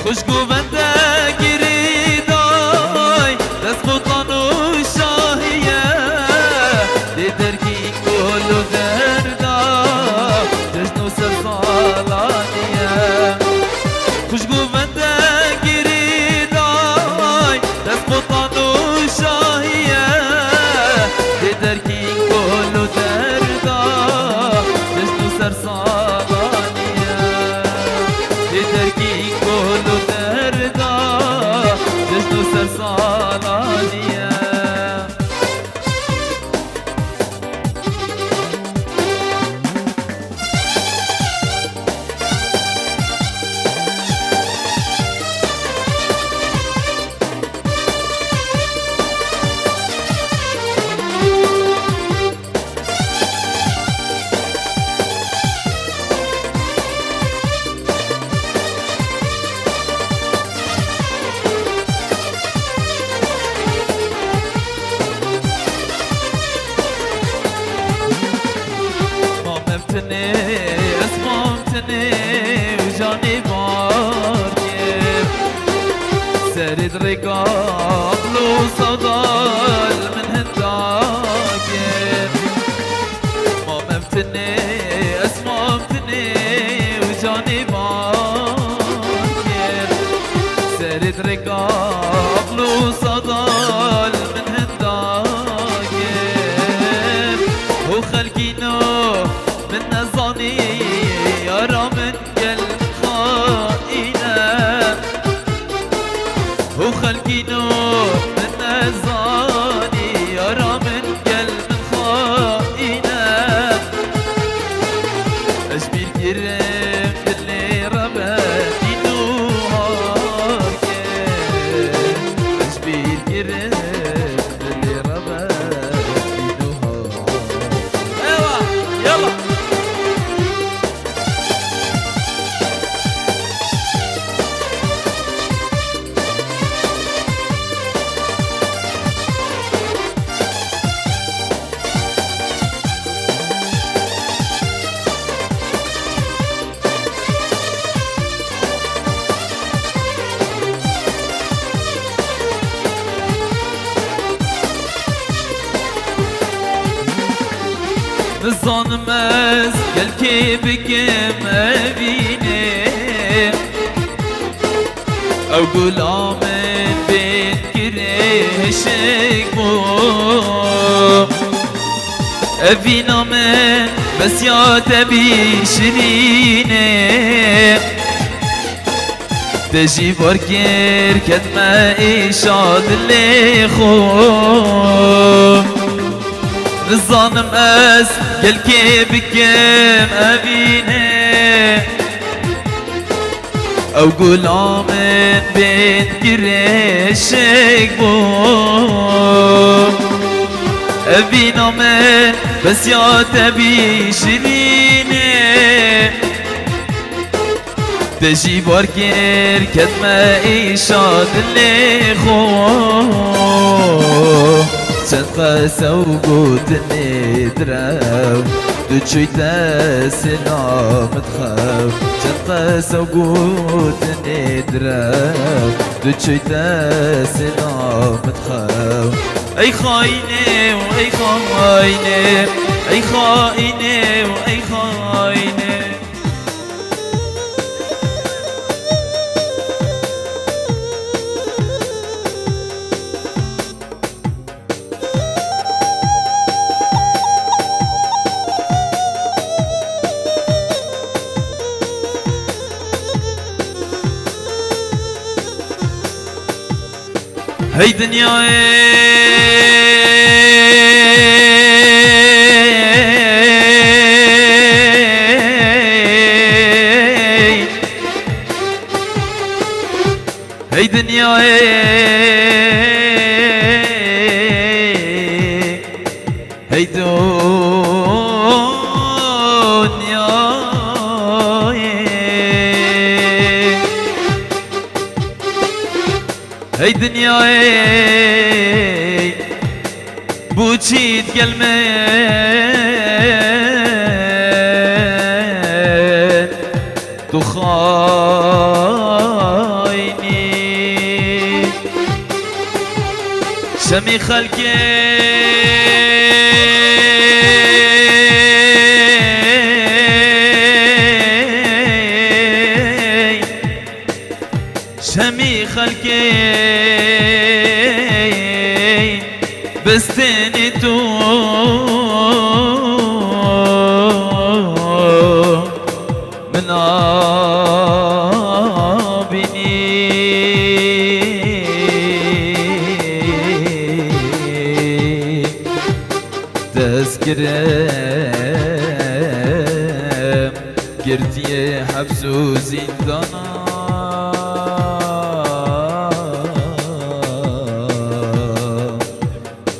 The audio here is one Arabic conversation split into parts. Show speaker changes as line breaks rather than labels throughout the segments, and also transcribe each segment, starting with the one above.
خوشگو بنده گیری دای دست بطلان و شاهیه دی درگی گل و دردا جشن و سرسالانیه خوشگو بنده گیری دای دست بطلان و شاهیه دی درگی گل و دردا جشن و سرسالانیه دی درگی گل و دردا جشن و سرسالانیه اسمامتني وجاني باركب سرد رقاب لو صدال من هنداكب ما ممتني اسمامتني وجاني باركب سرد رقاب لو صدال من هنداكب وخلقينو من نظاني يرى من قلب خائنة وخلقينو من نظاني يرى من قلب خائنة أشبيل كرم اللي رباني نوهارك أشبيل كرم اللي رباني نوهارك ايوه يلا ظنمز قال كي بكم أبيني أو قول آمن بين كريشك بو أبينا من بس يا تبي شريني تجي باركير كدما إيشاد اللي خوب الظالم أس قال كي بكم أبيني أو قول آمن بين كريشك بو أبينا من بس يا تبي شريني تجي باركير كدما إيشاد اللي خوب صدقة سوقوتني دراو دوتشوي تاسنا متخاو صدقة سوقوتني دراو دوتشوي تاسنا متخاو أي خاينة وأي خاينة أي خاينة وأي خاينة هاي دنياي هاي دنياي هاي دنياي هاي دنياي بوشيت كلمات تخاين شمی خلقی شمی خلقی بستنی تو من آبینی تذكرم گردی حبس و زندانا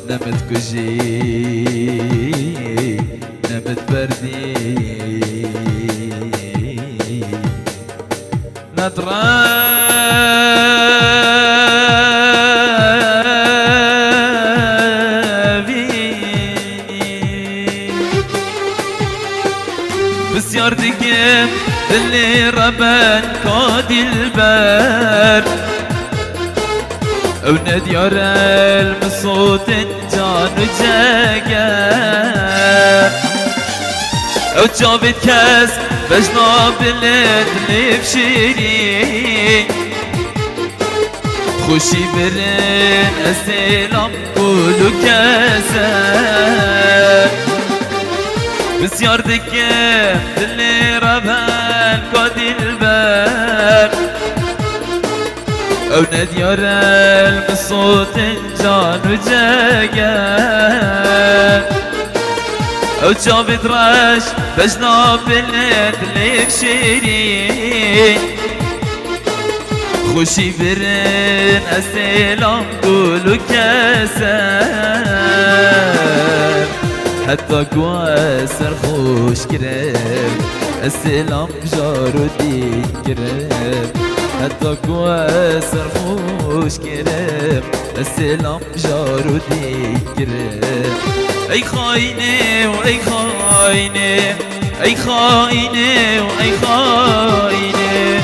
نمت کجی نمت بردی بسيار دقيم اللي ربان كادي البر او نديار المصوت جان وجاقر او جابت كاس بجناب الليل بشيرين خوشي برين السلام قولوا كاسر بسيار دكيم اللي ربان كادي البر او نديار المصوت جان وجاقر او جابت راش بجناب الليل بشيرين خوشي برين السلام قولوا كاسر حتى كواسر خوش كريم السلام جارو دي كريم حتى كواسر خوش كريم السلام جارو دي كريم اي خاينه واي خاينه اي خاينه واي خاينه